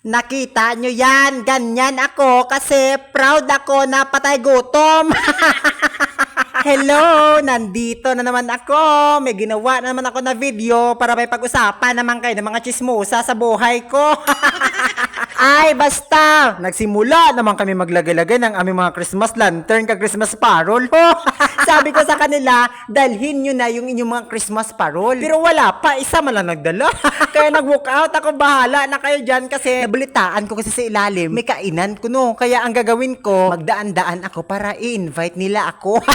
Nakita nyo yan, ganyan ako kasi proud ako na patay gutom. Hello, nandito na naman ako. May ginawa na naman ako na video para may pag-usapan naman kayo ng mga chismosa sa buhay ko. Ay, basta! Nagsimula naman kami maglagay-lagay ng aming mga Christmas lantern ka Christmas parol. Sabi ko sa kanila, dalhin nyo na yung inyong mga Christmas parol. Pero wala pa, isa man lang nagdala. Kaya nag-walk out ako, bahala na kayo dyan kasi nabalitaan ko kasi sa ilalim. May kainan ko no. Kaya ang gagawin ko, magdaan-daan ako para i-invite nila ako.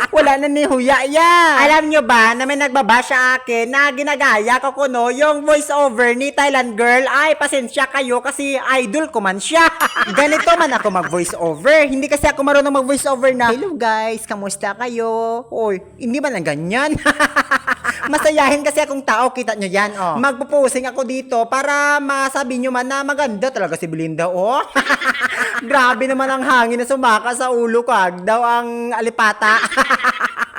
Wala na ni Huya yan. Alam nyo ba na may nagbaba sa akin na ginagaya ko kuno yung voice over ni Thailand Girl? Ay, pasensya kayo kasi idol ko man siya. Ganito man ako mag voice over. Hindi kasi ako marunong mag voice over na, hello guys, kamusta kayo? Oy, hindi man lang ganyan. Masayahin kasi akong tao, kita nyo yan, oh. Magpo-posing ako dito para masabi nyo man na maganda talaga si Belinda, oh. Grabe naman ang hangin na sumaka sa ulo ko, daw ang alipata.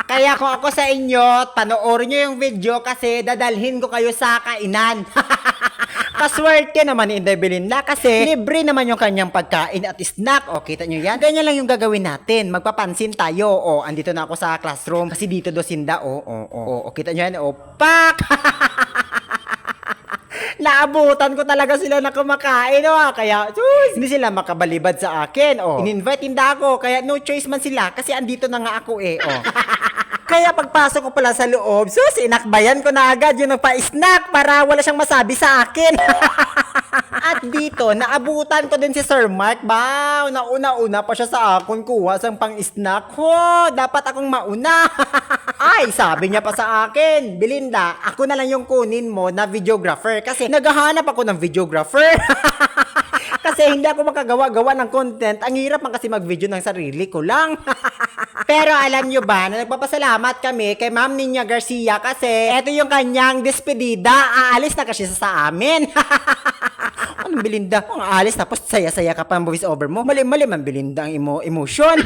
Kaya kung ako sa inyo, panoorin nyo yung video kasi dadalhin ko kayo sa kainan. Kaswerte naman ni Inday Belinda kasi libre naman yung kanyang pagkain at snack. O, kita nyo yan? Ganyan lang yung gagawin natin. Magpapansin tayo. O, andito na ako sa classroom kasi dito do sinda. O, kita nyo yan? O, pak! Naabutan ko talaga sila na kumakain, kaya hindi sila makabalibad sa akin, in-invite tinda ako, kaya no choice man sila, kasi andito na nga ako, Kaya pagpasok ko pala sa loob, inakbayan ko na agad yung nagpa-snack para wala siyang masabi sa akin. At dito, naabutan ko din si Sir Mark, nauna-una pa siya sa akin kuha sang pang-snack. Dapat akong mauna. Ay, sabi niya pa sa akin, Belinda, ako na lang yung kunin mo na videographer kasi naghahanap ako ng videographer. Kasi hindi ako makagawa-gawa ng content. Ang hirap man kasi mag-video ng sarili ko lang. Pero alam nyo ba na nagpapasalamat kami kay Ma'am Ninya Garcia kasi eto yung kanyang despedida. Aalis na kasi sa amin. Anong Belinda? Ang aalis tapos saya-saya ka pa ang voice over mo. Mali-mali man Belinda ang emotion.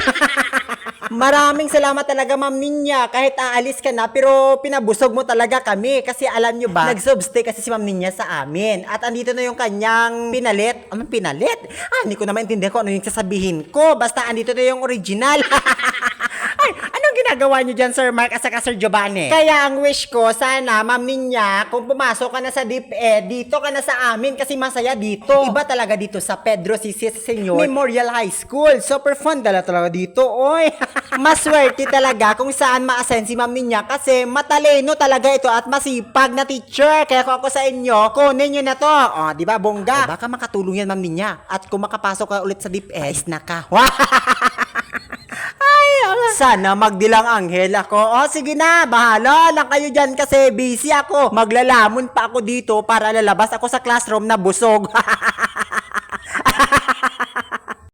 Maraming salamat talaga Ma'am Ninya kahit aalis ka na pero pinabusog mo talaga kami kasi alam nyo ba nag-substay kasi si Ma'am Ninya sa amin at andito na yung kanyang pinalit. Anong pinalit? Hindi ko na maintindihan kung ano yung sasabihin ko basta andito na yung original. Ay, anong ginagawa nyo dyan Sir Mark at saka Sir Giovanni? Kaya ang wish ko sana Ma'am Ninya kung pumasok ka na sa DepEd dito ka na sa amin kasi masaya dito. Iba talaga dito sa Pedro C.C. Senior Memorial High School. Super fun talaga dito, oy. Maswerte talaga kung saan ma-assign si Ma'am Ninya kasi matalino talaga ito at masipag na teacher. Kaya kung ako sa inyo, kunin nyo na to. Di ba, bongga? Baka makatulong yan Ma'am Ninya. At kung makapasok ka ulit sa DepEd, ayos na ka. Sana magdilang anghel ako. Sige na, bahala lang kayo dyan kasi busy ako. Maglalamon pa ako dito para lalabas ako sa classroom na busog.